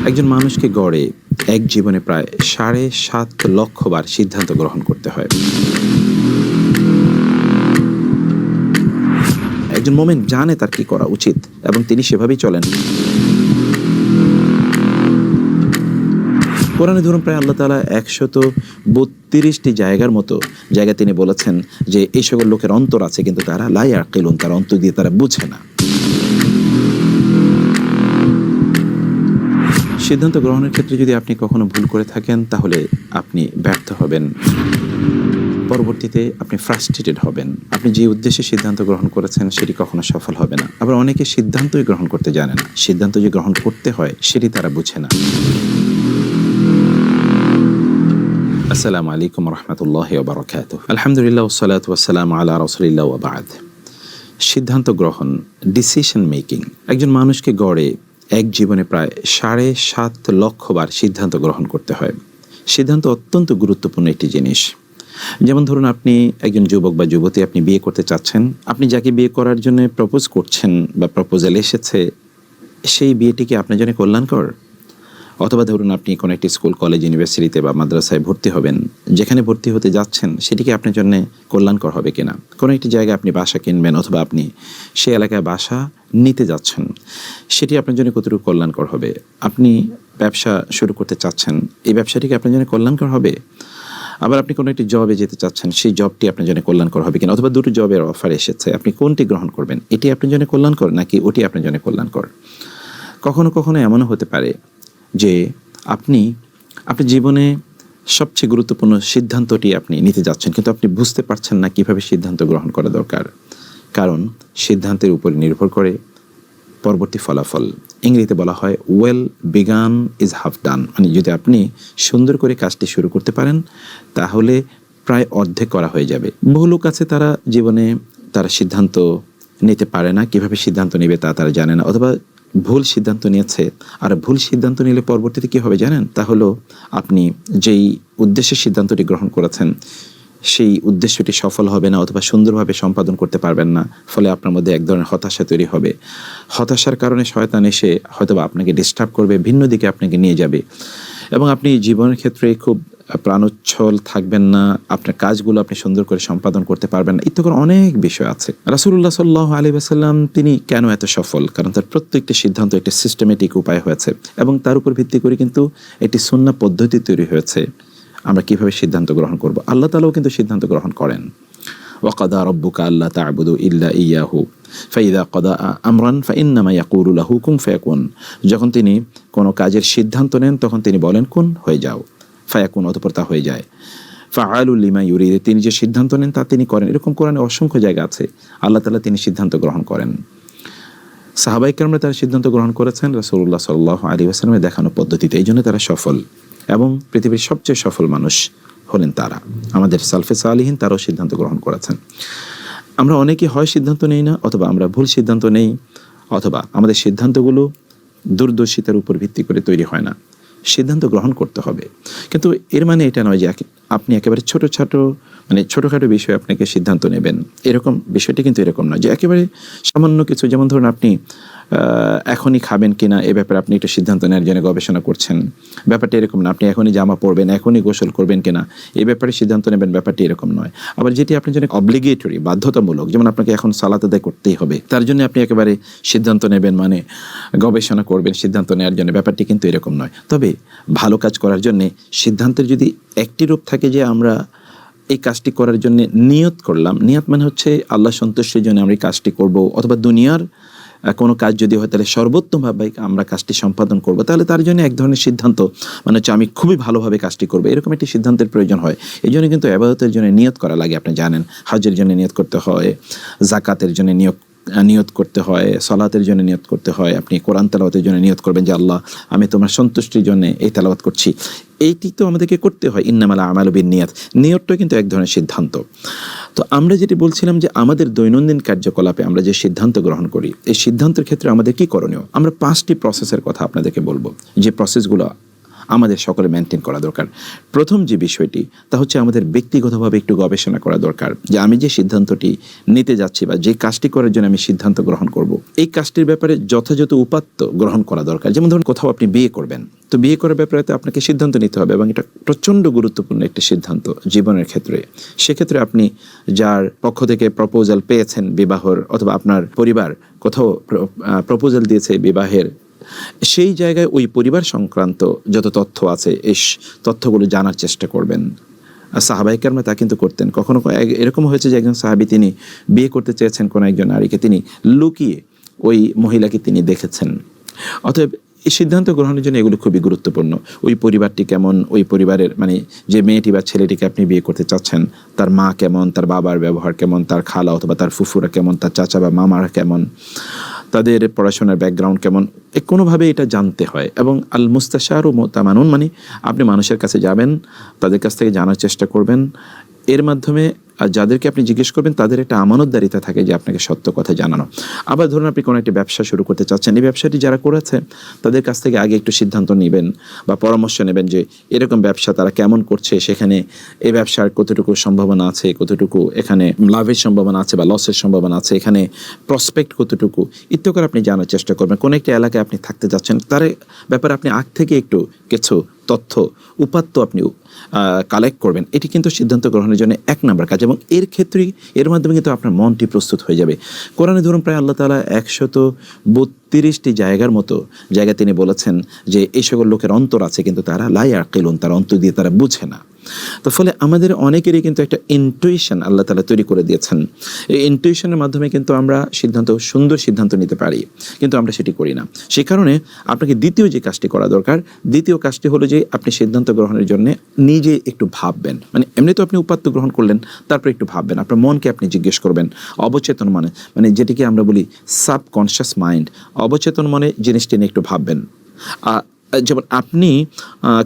একজন মানুষকে গড়ে এক জীবনে প্রায় ৭.৫ লক্ষ বার সিদ্ধান্ত গ্রহণ করতে হয়। একজন মুমিন জানে তার কি করা উচিত এবং তিনি সেভাবেই চলেন। কোরআনে ধরুন প্রায় আল্লাহ তাআলা ১৩২টি জায়গার মতো জায়গা তিনি বলেছেন যে এই সকল লোকের অন্তর আছে কিন্তু তারা লা ইয়াকিলুন, তার অন্তর দিয়ে তারা বুঝে না। সিদ্ধান্ত গ্রহণের ক্ষেত্রে যদি আপনি কখনো ভুল করে থাকেন তাহলে আপনি ব্যর্থ হবেন, পরবর্তীতে আপনি ফ্রাস্ট্রেটেড হবেন। আপনি যে উদ্দেশ্যে সিদ্ধান্ত গ্রহণ করেছেন সেটি কখনো সফল হবে না। আবার অনেকে সিদ্ধান্তই গ্রহণ করতে জানে না, সিদ্ধান্ত যে গ্রহণ করতে হয় সেটি তারা বুঝে না। আসসালামু আলাইকুম রহমতুল্লাহি ওয়া বারাকাতুহু। আলহামদুলিল্লাহ ওয়াসসালাতু ওয়াসসালামু আলা রাসূলিল্লাহ ওয়া বা'দ। সিদ্ধান্ত গ্রহণ, ডিসিশন মেকিং, একজন মানুষকে গড়ে এক জীবনে প্রায় ৭.৫ লক্ষ বার সিদ্ধান্ত গ্রহণ করতে হয়। সিদ্ধান্ত অত্যন্ত গুরুত্বপূর্ণ একটি জিনিস। যেমন ধরুন আপনি একজন যুবক বা যুবতী, আপনি বিয়ে করতে চাচ্ছেন, আপনি যাকে বিয়ে করার জন্য প্রপোজ করছেন বা প্রপোজাল এসেছে সেই বিয়েটি কি আপনার জন্য কল্যাণকর? অথবা ধরুন আপনি কোনো একটি স্কুল, কলেজ, ইউনিভার্সিটিতে বা মাদ্রাসায় ভর্তি হবেন, যেখানে ভর্তি হতে যাচ্ছেন সেটি কি আপনার জন্য কল্যাণকর হবে কিনা? কোনো একটি জায়গায় আপনি বাসা কিনবেন অথবা আপনি সে এলাকায় বাসা নিতে যাচ্ছেন, সেটি আপনার জন্য কতটুকু কল্যাণকর হবে? আপনি ব্যবসা শুরু করতে চাচ্ছেন, এই ব্যবসাটি কি আপনার জন্য কল্যাণকর হবে? আবার আপনি কোনো একটি জবে যেতে চাচ্ছেন, সেই জবটি আপনার জন্য কল্যাণকর হবে কিনা? অথবা দুটো জবের অফার এসেছে, আপনি কোনটি গ্রহণ করবেন? এটি আপনার জন্য কল্যাণকর নাকি ওটি আপনার জন্য কল্যাণকর? কখনো কখনো এমনও হতে পারে যে আপনি জীবনে সবচেয়ে গুরুত্বপূর্ণ সিদ্ধান্তটি আপনি নিতে যাচ্ছেন কিন্তু আপনি বুঝতে পারছেন না কিভাবে সিদ্ধান্ত গ্রহণ করা দরকার। কারণ সিদ্ধান্তের উপর নির্ভর করে পরবর্তী ফলাফল। ইংরেজিতে বলা হয় ওয়েল বিগান ইজ হাফ ডান, মানে যদি আপনি সুন্দর করে কাজটি শুরু করতে পারেন তাহলে প্রায় অর্ধেক করা হয়ে যাবে। বহু লোক আছে তারা জীবনে তারা সিদ্ধান্ত নিতে পারে না, কিভাবে সিদ্ধান্ত নেবে তা তারা জানে না, অথবা ভুল সিদ্ধান্ত নিয়েছে। আর ভুল সিদ্ধান্ত নিলে পরবর্তীতে কী হবে জানেন? তা হলো আপনি যেই উদ্দেশ্যে সিদ্ধান্তটি গ্রহণ করেছেন সেই উদ্দেশ্যটি সফল হবে না অথবা সুন্দরভাবে সম্পাদন করতে পারবেন না। ফলে আপনার মধ্যে এক ধরনের হতাশা তৈরি হবে। হতাশার কারণে শয়তান এসে হয়তোবা আপনাকে ডিস্টার্ব করবে, ভিন্ন দিকে আপনাকে নিয়ে যাবে এবং আপনি জীবনের ক্ষেত্রে খুব প্রাণোচ্ছল থাকবেন না, আপনার কাজগুলো আপনি সুন্দর করে সম্পাদন করতে পারবেন না। ইত্যাদি অনেক বিষয় আছে। রাসূলুল্লাহ সাল্লাল্লাহু আলাইহি ওয়াসাল্লাম তিনি কেন এত সফল? কারণ তার প্রত্যেকটি সিদ্ধান্ত একটি সিস্টেমেটিক উপায় হয়েছে এবং তার উপর ভিত্তি করে কিন্তু একটি সুন্নাহ পদ্ধতি তৈরি হয়েছে আমরা কিভাবে সিদ্ধান্ত গ্রহণ করব। আল্লাহ তাআলাও কিন্তু সিদ্ধান্ত গ্রহণ করেন। ওয়া কাদা রাব্বুকা আল্লা তা'বুদু ইল্লা ইয়্যাহু ফাইযা কাদা আমরান ফাইন্নামা ইয়াকুলু লাহু কুন ফায়াকুন। যখন তিনি কোনো কাজের সিদ্ধান্ত নেন তখন তিনি বলেন কুন, হয়ে যাও, ফায়াকুন, অতঃপর তা হয়ে যায়। ফাআলু লিমা ইউরিদ, তিনি যে সিদ্ধান্ত নেন তা তিনি করেন। এরকম কোরআনে অসংখ্য জায়গা আছে আল্লাহ তাআলা তিনি সিদ্ধান্ত গ্রহণ করেন। সাহাবায়ে কেরামরা তারা সিদ্ধান্ত গ্রহণ করেছেন রাসূলুল্লাহ সাল্লাল্লাহু আলাইহি ওয়াসাল্লামের দেখানো পদ্ধতিতে, এই জন্য তারা সফল এবং পৃথিবীর সবচেয়ে সফল মানুষ হলেন তারা। আমাদের সালফে সালিহিন তারাও সিদ্ধান্ত গ্রহণ করেছেন। আমরা অনেকে হয় সিদ্ধান্ত নেই না, অথবা আমরা ভুল সিদ্ধান্ত নেই, অথবা আমাদের সিদ্ধান্তগুলো দূরদর্শিতার উপর ভিত্তি করে তৈরি হয় না। সিদ্ধান্ত গ্রহণ করতে হবে, কিন্তু এর মানে এটা নয় যে আপনি একেবারে ছোটোখাটো বিষয়ে আপনাকে সিদ্ধান্ত নেবেন, এরকম বিষয়টি কিন্তু এরকম নয় যে একেবারে সামান্য কিছু, যেমন ধরুন আপনি এখনই খাবেন কিনা এ ব্যাপারে আপনি একটা সিদ্ধান্ত নেওয়ার জন্য গবেষণা করছেন, ব্যাপারটা এরকম না। আপনি এখনই জামা পরবেন, এখনই গোসল করবেন কিনা এই ব্যাপারে সিদ্ধান্ত নেবেন, ব্যাপারটি এরকম নয়। আবার যেটি আপনার জন্য অব্লিগেটরি, বাধ্যতামূলক, যেমন আপনাকে এখন সালাত আদায় করতেই হবে, তার জন্য আপনি একেবারে সিদ্ধান্ত নেবেন, মানে গবেষণা করবেন সিদ্ধান্ত নেওয়ার জন্য, ব্যাপারটি কিন্তু এরকম নয়। তবে ভালো কাজ করার জন্যে সিদ্ধান্তের যদি একটি রূপ থাকে যে আমরা এই কাজটি করার জন্য নিয়ত করলাম, নিয়ত মানে হচ্ছে আল্লাহ সন্তুষ্টির জন্য আমরা এই কাজটি করব, অথবা দুনিয়ার কোনো কাজ যদি হয় তাহলে সর্বোত্তমভাবে আমরা কাজটি সম্পাদন করব, তাহলে তার জন্য এক ধরনের সিদ্ধান্ত, মানে হচ্ছে আমি খুবই ভালোভাবে কাজটি করবো, এরকম একটি সিদ্ধান্তের প্রয়োজন হয়। এই জন্য কিন্তু ইবাদতের জন্য নিয়ত করা লাগে। আপনি জানেন হজের জন্য নিয়ত করতে হয়, জাকাতের জন্য নিয়ত করতে হয়, সালাতের জন্য নিয়ত করতে হয়, আপনি কোরআন তেলাওয়াতের জন্য নিয়ত করবেন যে আল্লাহ আমি তোমার সন্তুষ্টির জন্য এই তেলাওয়াত করছি, এইটি তো আমাদেরকে করতে হয়। ইন্নামাল আমালু বিন্নিয়াত, নিয়তটা কিন্তু এক ধরনের সিদ্ধান্ত। তো আমরা যেটি বলছিলাম যে আমাদের দৈনন্দিন কার্যকলাপে আমরা যে সিদ্ধান্ত গ্রহণ করি, এই সিদ্ধান্তের ক্ষেত্রে আমাদের কি করণীয়? আমরা 5টি প্রসেসের কথা আপনাদেরকে বলবো, যে প্রসেসগুলো আমাদের সকলে মেনটেন করা দরকার। প্রথম যে বিষয়টি তা হচ্ছে আমাদের ব্যক্তিগতভাবে একটু গবেষণা করা দরকার যে আমি যে সিদ্ধান্তটি নিতে যাচ্ছি বা যে কাজটি করার জন্য আমি সিদ্ধান্ত গ্রহণ করব, এই কাজটির ব্যাপারে যথাযথ উপাত্ত গ্রহণ করা দরকার। যেমন ধরুন কোথাও আপনি বিয়ে করবেন, তো বিয়ে করার ব্যাপারে তো আপনাকে সিদ্ধান্ত নিতে হবে এবং এটা প্রচণ্ড গুরুত্বপূর্ণ একটি সিদ্ধান্ত জীবনের ক্ষেত্রে। সেক্ষেত্রে আপনি যার পক্ষ থেকে প্রপোজাল পেয়েছেন বিবাহর, অথবা আপনার পরিবার কোথাও প্রপোজাল দিয়েছে বিবাহের, সেই জায়গায় ওই পরিবার সংক্রান্ত যত তথ্য আছে এই তথ্যগুলো জানার চেষ্টা করবেন। সাহাবায়ে কেরাম তা কিন্তু করতেন। কখনো এরকম হয়েছে যে একজন সাহাবী তিনি বিয়ে করতে চেয়েছেন কোনো একজন নারীকে, তিনি লুকিয়ে ওই মহিলাকে তিনি দেখেছেন। অতএব এই সিদ্ধান্ত গ্রহণের জন্য এগুলো খুবই গুরুত্বপূর্ণ। ওই পরিবারটি কেমন, ওই পরিবারের মানে যে মেয়েটি বা ছেলেটিকে আপনি বিয়ে করতে চাচ্ছেন তার মা কেমন, তার বাবার ব্যবহার কেমন, তার খালা অথবা তার ফুফুরা কেমন, তার চাচা বা মামারা কেমন, তাদের পড়াশোনার ব্যাকগ্রাউন্ড কেমন, কোনোভাবে এটা জানতে হয়। এবং আল মুস্তাশারু মুতামানুন, মানে আপনি মানুষের কাছে যাবেন, তাদের কাছ থেকে জানার চেষ্টা করবেন। এর মাধ্যমে যাদেরকে আপনি জিজ্ঞেস করবেন তাদের একটা আমানতদারিতা থাকে যে আপনাকে সত্য কথা জানানো। আবার ধরুন আপনি কোনো একটা ব্যবসা শুরু করতে চাচ্ছেন, এই ব্যবসাটি যারা করেছে তাদের কাছ থেকে আগে একটু সিদ্ধান্ত নেবেন বা পরামর্শ নেবেন যে এরকম ব্যবসা তারা কেমন করছে, সেখানে এই ব্যবসার কতটুকু সম্ভাবনা আছে, কতটুকু এখানে লাভের সম্ভাবনা আছে বা লসের সম্ভাবনা আছে, এখানে প্রসপেক্ট কতটুকু ইত্যাদি করে আপনি জানার চেষ্টা করবেন। কোনো একটা এলাকায় আপনি থাকতে যাচ্ছেন, তার ব্যাপারে আপনি আগ থেকে একটু কিছু তথ্য উপাত্ত আপনি কালেক্ট করবেন। এটি কিন্তু সিদ্ধান্ত গ্রহণের জন্য এক নম্বর কাজ, এবং এর ক্ষেত্রেই এর মাধ্যমে কিন্তু আপনার মনটি প্রস্তুত হয়ে যাবে। কোরআনে ধরুন প্রায় আল্লাহ তাআলা 132টি জায়গার মতো জায়গা তিনি বলেছেন যে এই সকল লোকের অন্তর আছে কিন্তু তারা লা ইয়াকিলুন, তার অন্তর দিয়ে তারা বুঝে না। তো ফলে আমাদের অনেকেরই কিন্তু একটা ইনটুইশন আল্লাহ তাআলা তৈরি করে দিয়েছেন। এই ইনটুইশনের মাধ্যমে কিন্তু আমরা সুন্দর সিদ্ধান্ত নিতে পারি, কিন্তু আমরা সেটি করি না। সেই কারণে আপনাকে দ্বিতীয় যে কাজটি করা দরকার, দ্বিতীয় কাজটি হলো যে আপনি সিদ্ধান্ত গ্রহণের জন্য নিজে একটু ভাববেন। মানে এমনি তো আপনি উপাত্ত গ্রহণ করলেন, তারপর একটু ভাববেন, আপনার মনকে আপনি জিজ্ঞেস করবেন। অবচেতন মানে যেটিকে আমরা বলি সাবকনশিয়াস মাইন্ড, অবচেতন মনে জিনিসটি নিয়ে একটু ভাববেন। যেমন আপনি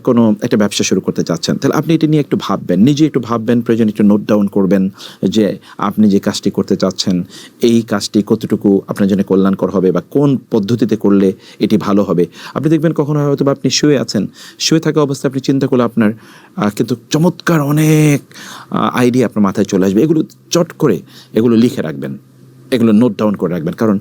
কোনো একটা ব্যবসা শুরু করতে চাচ্ছেন, তাহলে আপনি এটি নিয়ে একটু ভাববেন, নিজে একটু ভাববেন, প্রয়োজন একটু নোট ডাউন করবেন যে আপনি যে কাজটি করতে চাচ্ছেন এই কাজটি কতটুকু আপনার জন্য কল্যাণকর হবে বা কোন পদ্ধতিতে করলে এটি ভালো হবে। আপনি দেখবেন কখনো হয়তো বা আপনি শুয়ে আছেন, শুয়ে থাকা অবস্থায় আপনি চিন্তা করলে আপনার কিন্তু চমৎকার অনেক আইডিয়া আপনার মাথায় চলে আসবে। এগুলো চট করে এগুলো লিখে রাখবেন, এগুলো নোট ডাউন করে রাখবেন, কারণ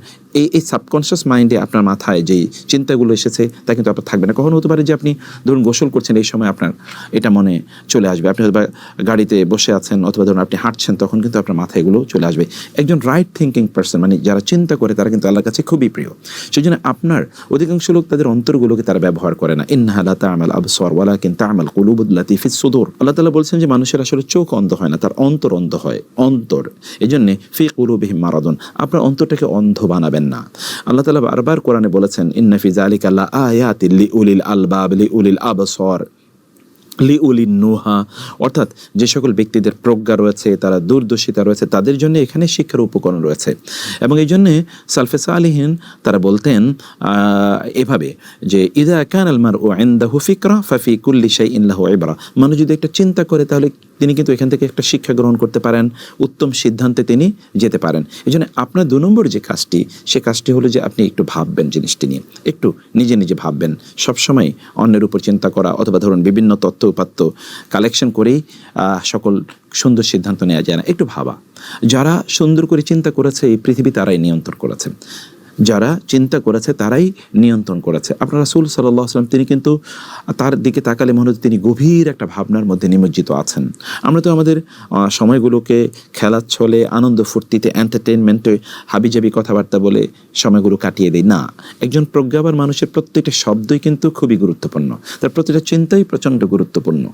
এই সাবকনশিয়াস মাইন্ডে আপনার মাথায় যেই চিন্তাগুলো এসেছে তা কিন্তু আপনার থাকবে না। কখনো হতে পারে যে আপনি ধরুন গোসল করছেন, এই সময় আপনার এটা মনে চলে আসবে। আপনি হয়তো গাড়িতে বসে আছেন অথবা ধরুন আপনি হাঁটছেন, তখন কিন্তু আপনার মাথায় এগুলো চলে আসবে। একজন রাইট থিঙ্কিং পারসন, মানে যারা চিন্তা করে তারা কিন্তু আল্লাহর কাছে খুবই প্রিয়। সেই জন্য আপনার অধিকাংশ লোক তাদের অন্তরগুলোকে তারা ব্যবহার করে না। ইন্নাহা লা তা'মাল আবসার ওয়ালাকিন তা'মাল কুলুবুল্লাতী ফিস সুদূর। আল্লাহ তাআলা বলছেন যে মানুষের আসলে চোখ অন্ধ হয় না, তার অন্তর অন্ধ হয়। অন্তর, এজন্য ফি কুলুবিহিম মারাদুন, আপনার অন্তরটাকে অন্ধ বানাবেন না। আল্লাহ তাআলা বারবার কোরআনে বলেছেন ইন্না ফি যালিকা লা আয়াতিল লিউলিল আলবাব লিউলিল আবসার লিউলিন নুহা, অর্থাৎ যে সকল ব্যক্তিদের প্রজ্ঞা রয়েছে, তারা দূরদর্শিতা রয়েছে, তাদের জন্য এখানে শিক্ষার উপকরণ রয়েছে। এবং এই জন্যে সালফে সালিহিন তারা বলতেন এভাবে যে ইযা কানাল মারউ ইনদাহু ফিকরা ফাফি কুল্লি শাইইন লাহু ইবরা, মানুষ যদি একটা চিন্তা করে তাহলে তিনি কিন্তু এখান থেকে একটা শিক্ষা গ্রহণ করতে পারেন, উত্তম সিদ্ধান্তে তিনি যেতে পারেন। এই জন্য আপনার 2 নম্বর যে কাজটি, সে কাজটি হলো যে আপনি একটু ভাববেন জিনিসটি নিয়ে, একটু নিজে ভাববেন। সবসময় অন্যের উপর চিন্তা করা অথবা ধরুন বিভিন্ন তথ্য উপাত্ত কালেকশন করেই সকল সুন্দর সিদ্ধান্ত নেওয়া যায় না, একটু ভাবা। যারা সুন্দর করে চিন্তা করেছে এই পৃথিবী তারাই নিয়ন্ত্রণ করেছে, যারা চিন্তা করেছে তারাই নিয়ন্ত্রণ করেছে। আপনার রাসূল সাল্লাল্লাহু আলাইহি ওয়াসাল্লাম তিনি কিন্তু তার দিকে তাকালে মনে হচ্ছে তিনি গভীর একটা ভাবনার মধ্যে নিমজ্জিত আছেন। আমরা তো আমাদের সময়গুলোকে খেলার ছলে, আনন্দ ফুর্তিতে, এন্টারটেইনমেন্টে হাবিজাবি কথাবার্তা বলে সময়গুলো কাটিয়ে দিই না। একজন প্রজ্ঞাবান মানুষের প্রত্যেকটা শব্দই কিন্তু খুবই গুরুত্বপূর্ণ, তার প্রতিটা চিন্তাই প্রচণ্ড গুরুত্বপূর্ণ।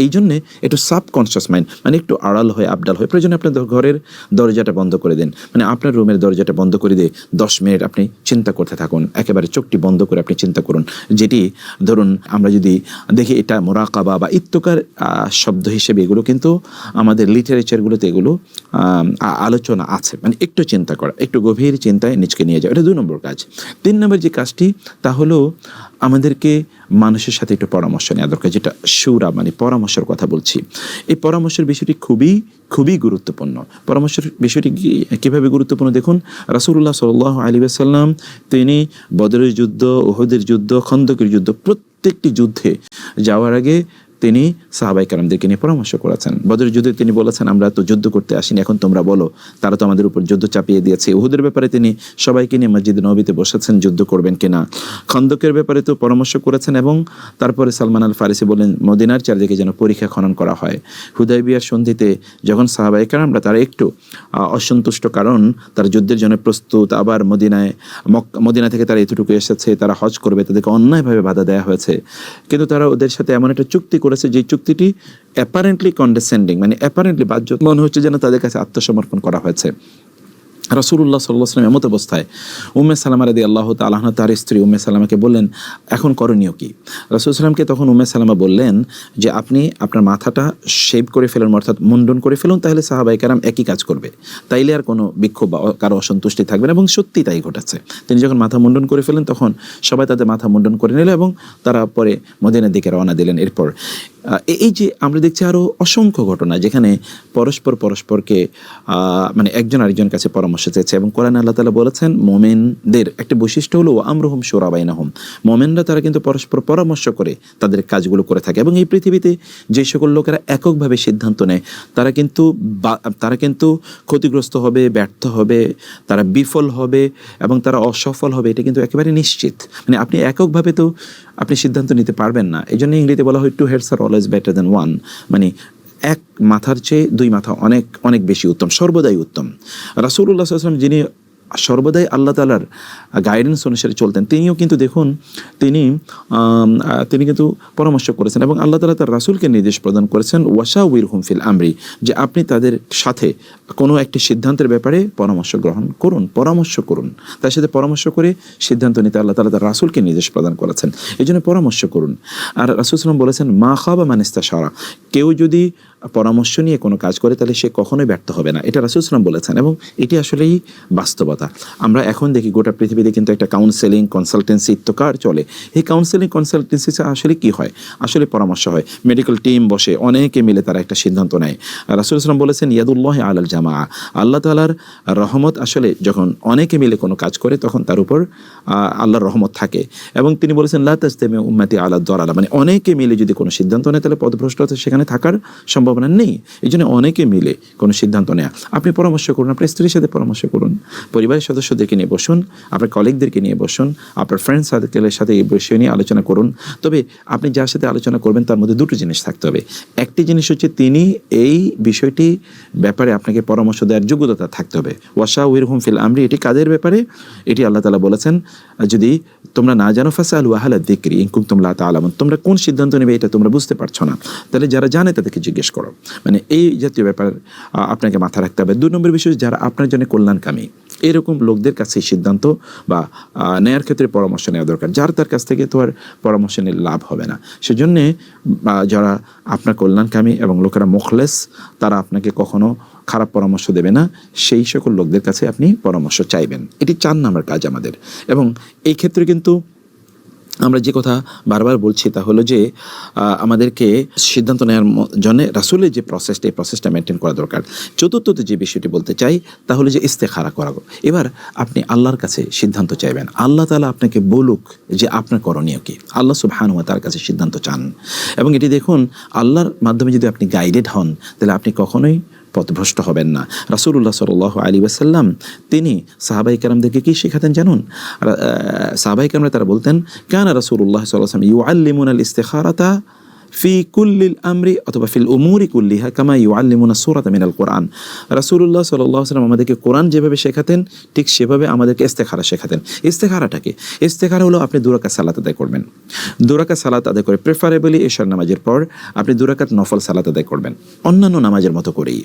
এই জন্যে একটু সাবকনশিয়াস মাইন্ড, মানে একটু আড়াল হয়ে আবডাল হয়ে, প্রয়োজনে আপনার ঘরের দরজাটা বন্ধ করে দিন, মানে আপনার রুমের দরজাটা বন্ধ করে দিয়ে 10 মিনিট আপনি চিন্তা করতে থাকুন, একেবারে চোখটি বন্ধ করে আপনি চিন্তা করুন। যেটি ধরুন আমরা যদি দেখি এটা মোরাকাবা বা ইত্তকার শব্দ হিসেবে এগুলো কিন্তু আমাদের লিটারেচারগুলোতে এগুলো আলোচনা আছে, মানে একটু চিন্তা করা, একটু গভীর চিন্তায় নিজকে নিয়ে যাওয়া, এটা 2 নম্বর কাজ। 3 নম্বর যে কাজটি তা হলো আমাদেরকে মানুষের সাথে একটু পরামর্শ নেওয়া দরকার, যেটা শুরা মানে পরামর্শের কথা বলছি। এই পরামর্শের বিষয়টি খুবই গুরুত্বপূর্ণ। পরামর্শের বিষয়টি কীভাবে গুরুত্বপূর্ণ দেখুন, রাসূলুল্লাহ সাল্লাল্লাহু আলাইহি ওয়াসাল্লাম তিনি বদরের যুদ্ধ, উহুদের যুদ্ধ, খন্দকের যুদ্ধ প্রত্যেকটি যুদ্ধে যাওয়ার আগে তিনি সাহাবায়ে কেরামদেরকে নিয়ে পরামর্শ করেছেন। বদরের যুদ্ধে তিনি বলেছেন, আমরা তো যুদ্ধ করতে আসিনি, এখন তোমরা বলো, তারা তো আমাদের উপর যুদ্ধ চাপিয়ে দিয়েছে। উহুদের ব্যাপারে তিনি সবাইকে নিয়ে মসজিদে নববীতে বসেছেন, যুদ্ধ করবেন কিনা। খন্দকের ব্যাপারে তো পরামর্শ করেছেন, এবং তারপরে সালমান আল ফারিসি বলেন মদিনার চারদিকে যেন পরীক্ষা খনন করা হয়। হুদায়বিয়ার সন্ধিতে যখন সাহাবায়ে কেরামরা তারা একটু অসন্তুষ্ট, কারণ তারা যুদ্ধের জন্য প্রস্তুত, আবার মদিনা থেকে তারা এতটুকু এসেছে, তারা হজ করবে, তাদেরকে অন্যায়ভাবে বাধা দেওয়া হয়েছে, কিন্তু তারা ওদের সাথে এমন একটা চুক্তি করেছে যে চুক্তিটি অ্যাপারেন্টলি কন্ডেসেন্ডিং, মানে অ্যাপারেন্টলি বাহ্যত মনে হচ্ছে যেন তাদের কাছে আত্মসমর্পণ করা হয়েছে। রাসূলুল্লাহ সাল্লাল্লাহু আলাইহি ওয়াসাল্লাম এমত অবস্থায় উম্মে সালামা রাদিয়াল্লাহু তাআলা আনহা তার স্ত্রী উম্মে সালামাকে বললেন, এখন করণীয় কি? রাসূল সাল্লামকে তখন উম্মে সালামা বললেন যে আপনি আপনার মাথাটা শেভ করে ফেলুন, অর্থাৎ মুন্ডন করে ফেলুন, তাহলে সাহাবায়ে কেরাম একই কাজ করবে, তাইলে আর কোনো বিক্ষোভ বা কারো অসন্তুষ্টি থাকবে না। এবং সত্যি তাই ঘটেছে। তিনি যখন মাথা মুন্ডন করে ফেলেন তখন সবাই তাদের মাথা মুন্ডন করে নিল এবং তারা পরে মদিনার দিকে রওনা দিলেন। এরপর এই যে আমরা দেখছি আরও অসংখ্য ঘটনা যেখানে পরস্পরকে মানে একজন আরেকজন কাছে পরামর্শ চেয়েছে, এবং কোরআনে আল্লাহ তাআলা বলেছেন মুমিনদের একটা বৈশিষ্ট্য হলো আমরুহুম শুরা বাইনাহুম, মুমিনরা তারা কিন্তু পরস্পর পরামর্শ করে তাদের কাজগুলো করে থাকে। এবং এই পৃথিবীতে যে সকল লোকেরা এককভাবে সিদ্ধান্ত নেয় তারা কিন্তু ক্ষতিগ্রস্ত হবে, ব্যর্থ হবে, তারা বিফল হবে এবং তারা অসফল হবে, এটা কিন্তু একেবারে নিশ্চিত। মানে আপনি এককভাবে তো আপনি সিদ্ধান্ত নিতে পারবেন না। এই জন্য ইংরেজিতে বলা হয় two heads are always better than one, মানে এক মাথার চেয়ে দুই মাথা অনেক অনেক বেশি উত্তম, সর্বদাই উত্তম। রাসূলুল্লাহ সাল্লাল্লাহু আলাইহি ওয়াসাল্লাম যিনি সর্বদাই আল্লাহ তাআলার গাইডেন্স অনুসারে চলতেন, তিনিও কিন্তু দেখুন তিনি কিন্তু পরামর্শ করেছেন, এবং আল্লাহ তাআলা তার রাসূলকে নির্দেশ প্রদান করেছেন ওয়াশাউইরহুম ফিল আমরি, যে আপনি তাদের সাথে কোনো একটি সিদ্ধান্তের ব্যাপারে পরামর্শ করুন, তার সাথে পরামর্শ করে সিদ্ধান্ত নিতে আল্লাহ তাআলা তার রাসূলকে নির্দেশ প্রদান করেছেন। এই জন্য পরামর্শ করুন। আর রাসূল সাল্লাল্লাহু আলাইহি ওয়াসাল্লাম বলেছেন মা খাবা মান ইস্তাশারা, কেউ যদি পরামর্শ নিয়ে কোনো কাজ করে তাহলে সে কখনোই ব্যর্থ হবে না, এটা রাসূল সাল্লাল্লাহু আলাইহি ওয়াসাল্লাম বলেছেন, এবং এটি আসলেই বাস্তবতা। আমরা এখন দেখি গোটা পৃথিবীতে কিন্তু একটা কাউন্সেলিং কনসালটেন্সি ইত্তকার চলে। এই কাউন্সেলিং কনসালটেন্সি আসলে কি হয়? আসলে পরামর্শ হয়, মেডিকেল টিম বসে, অনেকে মিলে তারা একটা সিদ্ধান্ত নেয়। রাসূল সাল্লাল্লাহু আলাইহি ওয়াসাল্লাম বলেছেন ইয়াদুল্লাহি আলাল জামা, আল্লাহ তাআলার রহমত আসলে যখন অনেকে মিলে কোনো কাজ করে তখন তার উপর আল্লাহর রহমত থাকে। এবং তিনি বলেছেন লা তাজতামি উম্মতি আলা দালালা, মানে অনেকে মিলে যদি কোনো সিদ্ধান্ত নেয় তাহলে পথভ্রষ্টতা সেখানে থাকার সম্ভাবনা নেই। এই জন্য অনেকে মিলে কোনো সিদ্ধান্ত নেয়া, আপনি পরামর্শ করুন, আপনার স্ত্রীর সাথে পরামর্শ করুন, পরিবারের সদস্যদেরকে নিয়ে বসুন, আপনার কলিগদেরকে নিয়ে বসুন, আপনার ফ্রেন্ড সার্কেলের সাথে এই বিষয় নিয়ে আলোচনা করুন। তবে আপনি যার সাথে আলোচনা করবেন তার মধ্যে দুটো জিনিস থাকতে হবে। একটি জিনিস হচ্ছে তিনি এই বিষয়টি ব্যাপারে আপনাকে পরামর্শ দেওয়ার যোগ্যতা থাকতে হবে। ওয়াশাউইরহুম ফিল আমরি, এটি কাদের ব্যাপারে? এটি আল্লাহ তাআলা বলেছেন যদি তোমরা না জানো ফাসআলু আহলা যিকরি ইন কুনতুম লা তা'লামুন, তোমরা কোন সিদ্ধান্ত নেবে এটা তোমরা বুঝতে পারছো না, তাহলে যারা জানে তাদেরকে জিজ্ঞেস করো। মানে এই জাতীয় ব্যাপার আপনাকে মাথা রাখতে হবে। 2 নম্বর বিষয়, যারা আপনার জন্য কল্যাণকামী এরকম লোকদের কাছে সিদ্ধান্ত বা নেয়ার ক্ষেত্রে পরামর্শ নেওয়া দরকার, যার তার কাছ থেকে তো আর পরামর্শ নিয়ে লাভ হবে না। সেজন্যে যারা আপনার কল্যাণকামী এবং লোকেরা মুখলেস, তারা আপনাকে কখনো খারাপ পরামর্শ দেবে না, সেই সকল লোকদের কাছে আপনি পরামর্শ চাইবেন। এটি 4 নম্বর কাজ আমাদের। এবং এই ক্ষেত্রে কিন্তু আমরা যে কথা বারবার বলছি তা হলো যে আমাদেরকে সিদ্ধান্ত নেওয়ার জন্য রাসূলের যে প্রসেসটা, এই প্রসেসটা মেনটেন করা দরকার। চতুর্থত যে বিষয়টি বলতে চাই তা হলো যে ইস্তেখারা করা। এবার আপনি আল্লাহর কাছে সিদ্ধান্ত চাইবেন, আল্লাহ তাআলা আপনাকে বলুক যে আপনার করণীয় কি। আল্লাহ সুবহানাহু ওয়া তাআলার কাছে সিদ্ধান্ত চান, এবং এটি দেখুন আল্লাহর মাধ্যমে যদি আপনি গাইডেড হন তাহলে আপনি কখনোই পথভ্রষ্ট হবেন না। রাসূলুল্লাহ সাল্লাল্লাহু আলাইহি ওয়াসাল্লাম তিনি সাহাবায়ে কেরামদেরকে কি শেখাতেন জানুন? সাহাবায়ে কেরামরা তারা বলতেন কানা রাসূলুল্লাহ সাল্লাল্লাহু আলাইহি ওয়াসাল্লাম ইউআল্লিমুনাল ইস্তিখারাতা ফি কুল্লিল আমরি অথবা ফিল উমুরি কুল্লিহা কামা ইউআল্লিমুনা সূরাতা মিনাল কোরআন। রাসূলুল্লাহ সাল্লাল্লাহু আলাইহি ওয়াসাল্লাম আমাদেরকে কোরআন যেভাবে শেখাতেন ঠিক সেভাবে আমাদেরকে ইস্তেখারা শেখাতেন। ইস্তেখারাটা কি? ইস্তেখারা হলো আপনি 2 রাকাত সালাত আদায় করবেন। 2 রাকাত সালাত আদায় করে প্রেফারেবলি এশার নামাজের পর আপনি 2 রাকাত নফল সালাত আদায় করবেন অন্যান্য নামাজের মতো করেই।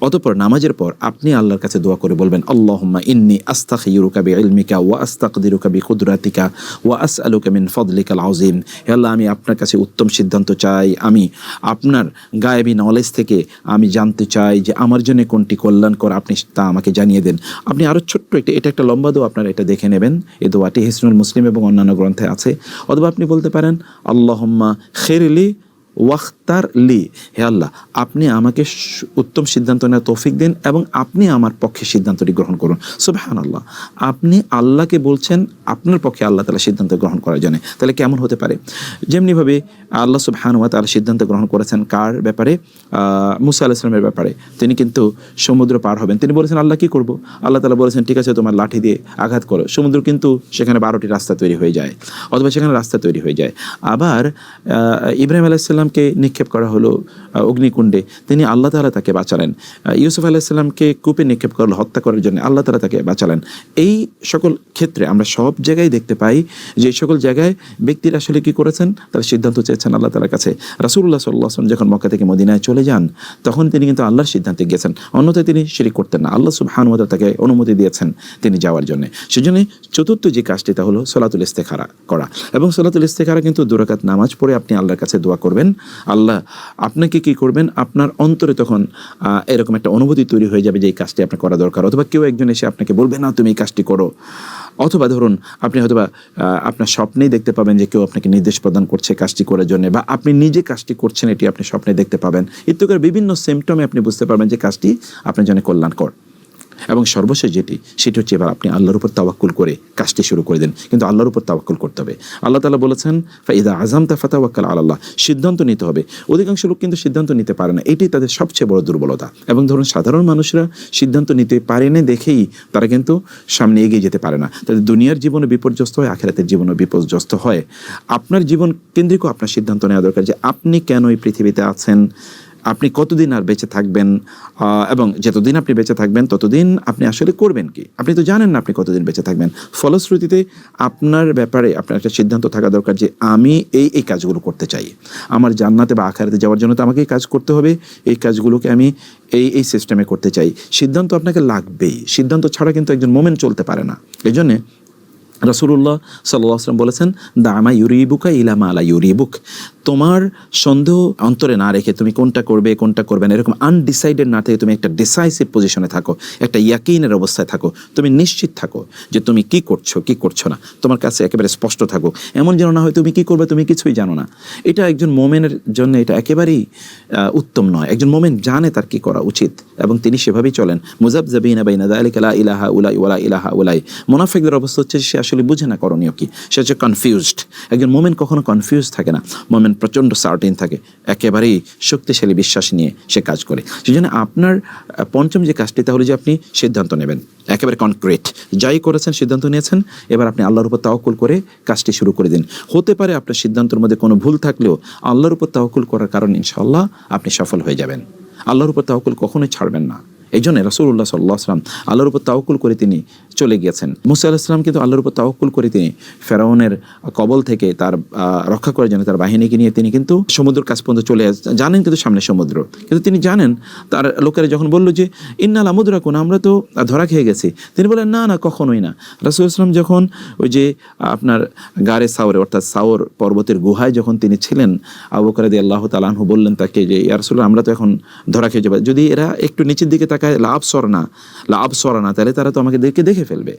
অতঃপর নামাজের পর আপনি আল্লাহর কাছে দোয়া করে বলবেন আল্লাহুম্মা ইন্নী আস্তাগফিরুকা বিইলমিকা ওয়া আস্তাকদিরুকা বিকুদরাতিকা ওয়া আসআলুকা মিন ফাদলিকাল আযীম। হে আল্লাহ, আমি আপনার কাছে উত্তম সিদ্ধান্ত চাই, আমি আপনার গায়েবী নলেজ থেকে আমি জানতে চাই যে আমার জন্য কোনটি কল্যাণকর, আপনি তা আমাকে জানিয়ে দেন। আপনি আরও ছোট্ট এটা একটা লম্বা দোয়া, আপনারা এটা দেখে নেবেন। এই দোয়াটি হিসনুল মুসলিম এবং অন্যান্য গ্রন্থে আছে। অথবা আপনি বলতে পারেন আল্লাহুম্মা খিরলি ওয়াখতার লি, হে আল্লাহ আপনি আমাকে উত্তম সিদ্ধান্ত নেওয়ার তৌফিক দিন এবং আপনি আমার পক্ষে সিদ্ধান্তটি গ্রহণ করুন। সুবহানাল্লাহ, আপনি আল্লাহকে বলছেন আপনার পক্ষে আল্লাহ তাআলা সিদ্ধান্ত গ্রহণ করার জন্য। তাহলে কেমন হতে পারে? যেমনিভাবে আল্লাহ সুবহানাহু ওয়া তাআলা সিদ্ধান্ত গ্রহণ করেছেন কার ব্যাপারে? মুসা আলাইহিস সালামের ব্যাপারে। তিনি কিন্তু সমুদ্র পার হবেন, তিনি বলেছেন আল্লাহ কি করব? আল্লাহ তাআলা বলেছেন ঠিক আছে তোমার লাঠি দিয়ে আঘাত করো, সমুদ্র কিন্তু সেখানে 12টি রাস্তা তৈরি হয়ে যায়, অথবা সেখানে রাস্তা তৈরি হয়ে যায়। আবার ইব্রাহিম আলাইহিস সালামকে নিক্ষেপ করা হলো অগ্নিকুণ্ডে, তিনি আল্লাহ তাআলা তাকে বাঁচালেন। ইউসুফ আলাইহিস সালামকে কূপে নিক্ষেপ করলো হত্যা করার জন্য, আল্লাহ তাআলা তাকে বাঁচালেন। এই সকল ক্ষেত্রে আমরা সব জায়গায় দেখতে পাই যে সকল জায়গায় ব্যক্তিরা আসলে কি করেছেন, তারা সিদ্ধান্ত চেয়েছেন আল্লাহ তাআলার কাছে। রাসূলুল্লাহ সাল্লাল্লাহু আলাইহি ওয়াসাল্লাম যখন মক্কা থেকে মদিনায় চলে যান তখন তিনি কিন্তু আল্লাহর সিদ্ধান্তে গেছেন, অন্যথায় তিনি শিরক করতেন না। আল্লাহ সুবহানাহু ওয়া তাআলা তাকে অনুমতি দিয়েছেন তিনি যাওয়ার জন্য। সেজন্য চতুর্থ যে কাজটি তা হলো সলাতুল ইস্তেখারা করা। এবং সলাতুল ইস্তেখারা কিন্তু 2 রাকাত নামাজ পড়ে আপনি আল্লাহর কাছে দোয়া করবেন। আল্লাহ আপনাকে কি করবেন, আপনার অন্তরে তখন এরকম একটা অনুভূতি তৈরি হয়ে যাবে যে এই কাজটি আপনার করা দরকার, অথবা কেউ একজন এসে আপনাকে বলবে না তুমি এই কাজটি করো, অথবা ধরুন আপনি হয়তোবা আপনার স্বপ্নেই দেখতে পাবেন যে কেউ আপনাকে নির্দেশ প্রদান করছে কাজটি করার জন্য, বা আপনি নিজে কাজটি করছেন এটি আপনি স্বপ্নে দেখতে পাবেন। ইত্যাদি বিভিন্ন সিমটমে আপনি বুঝতে পারবেন যে কাজটি আপনার জন্য কল্যাণকর। এবং সর্বশেষ সেটি হচ্ছে এবার আপনি আল্লাহর উপর তাওয়াক্কুল করে কাজটি শুরু করে দেন। কিন্তু আল্লাহর উপর তাওয়াক্কুল করতে হবে। আল্লাহ তাআলা বলেছেন ফাইদা আযামতা ফাতাওয়াক্কাল আলাল্লাহ, সিদ্ধান্ত নিতে হবে। অধিকাংশ লোক কিন্তু সিদ্ধান্ত নিতে পারে না, এটাই তাদের সবচেয়ে বড় দুর্বলতা। এবং ধরুন সাধারণ মানুষরা সিদ্ধান্ত নিতে পারে না দেখেই তারা কিন্তু সামনে এগিয়ে যেতে পারে না। তাদের দুনিয়ার জীবনে বিপর্যস্ত হয়, আখিরাতের জীবনে বিপর্যস্ত হয়। আপনার জীবন কেন্দ্রিক আপনার সিদ্ধান্ত নেওয়া দরকার যে আপনি কেন এই পৃথিবীতে আছেন, আপনি কতদিন আর বেঁচে থাকবেন, এবং যতদিন আপনি বেঁচে থাকবেন ততদিন আপনি আসলে করবেন কি? আপনি তো জানেন না আপনি কতদিন বেঁচে থাকবেন। ফলশ্রুতিতে আপনার ব্যাপারে আপনার একটা সিদ্ধান্ত থাকা দরকার যে আমি এই কাজগুলো করতে চাই, আমার জান্নাতে বা আখিরাতে যাওয়ার জন্য তো আমাকে এই কাজ করতে হবে, এই কাজগুলোকে আমি এই সিস্টেমে করতে চাই। সিদ্ধান্ত আপনাকে লাগবেই, সিদ্ধান্ত ছাড়া কিন্তু একজন মোমেন্ট চলতে পারে না। এই জন্যে রাসূলুল্লাহ সাল্লাল্লাহু আলাইহি ওয়াসাল্লাম বলেছেন দামা ইউরিবুকা ইলা মা লা ইউরিবুক, তোমার সন্দেহ অন্তরে না রেখে তুমি কোনটা করবে কোনটা করবে না এরকম আনডিসাইডেড না থেকে তুমি একটা ডিসাইসিভ পজিশনে থাকো, একটা ইয়াকিনের অবস্থায় থাকো, তুমি নিশ্চিত থাকো যে তুমি কি করছো কি করছো না, তোমার কাছে একেবারে স্পষ্ট থাকো। এমন যেন না হয় তুমি কি করবে তুমি কিছুই জানো না। এটা একজন মোমেনের জন্য এটা একেবারেই উত্তম নয়। একজন মোমেন জানে তার কি করা উচিত এবং তিনি সেভাবেই চলেন। মুযাবযাবিনা বাইনা যালিকা লা ইলাহা উলাই ওয়ালা ইলাহা উলাই। মুনাফিকদের অবস্থা হচ্ছে সে আসলে বুঝে না করণীয় কি, সে হচ্ছে কনফিউজড। একজন মোমেন কখনো কনফিউজ থাকে না, মোমেন প্রচণ্ড সার্টেন থাকে, একেবারেই শক্তিশালী বিশ্বাস নিয়ে সে কাজ করে। সেই জন্য আপনার পঞ্চম যে কাজটি তাহলে যে আপনি সিদ্ধান্ত নেবেন একেবারে কনক্রিট, যাই করেছেন সিদ্ধান্ত নিয়েছেন, এবার আপনি আল্লাহর উপর তাওয়াক্কুল করে কাজটি শুরু করে দিন। হতে পারে আপনার সিদ্ধান্তের মধ্যে কোনো ভুল থাকলেও আল্লাহর উপর তাওয়াক্কুল করার কারণে ইনশাআল্লাহ আপনি সফল হয়ে যাবেন। আল্লাহর উপর তাওয়াক্কুল কখনোই ছাড়বেন না। এই জন্য রাসূলুল্লাহ সাল্লাল্লাহু আলাইহি ওয়াসাল্লাম আল্লাহর উপর তাওয়াক্কুল করে তিনি চলে গিয়েছেন। মুসা আলাইহিস সালাম কিন্তু আল্লাহর উপর তাওয়াক্কুল করে তিনি ফেরাউনের কবল থেকে তার রক্ষা করার জন্য তার বাহিনীকে নিয়ে তিনি কিন্তু সমুদ্রের কাছ পর্যন্ত চলে জানেন কিন্তু সামনে সমুদ্র, কিন্তু তিনি জানেন তার লোকেরা যখন বলল যে ইন্না লামুদরাকুন, আমরা তো ধরা খেয়ে গেছি, তিনি বলেন না না কখনোই না। রাসূলুল্লাহ সাল্লাম যখন ওই যে আপনার গারে সাওরে অর্থাৎ সাওর পর্বতের গুহায় যখন তিনি ছিলেন, আবু বকর রাদিয়াল্লাহু তাআলা আনহু বললেন তাকে যে ইয়া রাসূলুল্লাহ আমরা তো এখন ধরা খেয়ে যাব, যদি এরা একটু নিচের দিকে তাকায় লাভ সরানা তাহলে তারা তো আমাকে দেখে ফেলবে।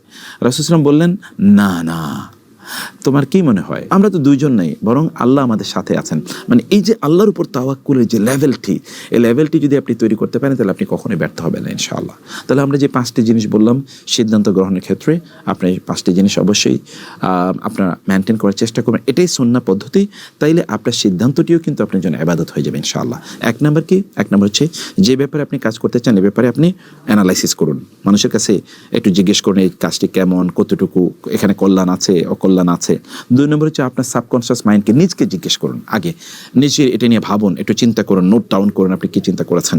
রাসূলুল্লাহ সাল্লাম বললেন না না, তোমার কি মনে হয় আমরা তো দুইজন নেই, বরং আল্লাহ আমাদের সাথে আছেন। মানে এই যে আল্লাহর উপর তাওয়াক্কুলের যে লেভেলটি, এই লেভেলটি যদি আপনি তৈরি করতে পারেন তাহলে আপনি কখনোই ব্যর্থ হবেন না ইনশাআল্লাহ। তাহলে আমরা যে 5টি জিনিস বললাম সিদ্ধান্ত গ্রহণের ক্ষেত্রে, আপনি 5টি জিনিস অবশ্যই আপনারা মেনটেন করার চেষ্টা করবেন, এটাই সুন্নাহ পদ্ধতি। তাইলে আপনার সিদ্ধান্তটিও কিন্তু আপনার জন্য ইবাদত হয়ে যাবে ইনশাআল্লাহ। 1 নম্বর কি? 1 নম্বর হচ্ছে যে ব্যাপারে আপনি কাজ করতে চান এ ব্যাপারে আপনি অ্যানালাইসিস করুন, মানুষের কাছে একটু জিজ্ঞেস করুন এই কাজটি কেমন, কতটুকু এখানে কল্যাণ আছে অকল্যাণ আছে। 2 নম্বর হচ্ছে আপনার সাবকনশিয়াস মাইন্ডকে নিজকে জিজ্ঞেস করুন, আগে নিজে এটা নিয়ে ভাবুন, একটু চিন্তা করুন, নোট ডাউন করুন আপনি কি চিন্তা করেছেন।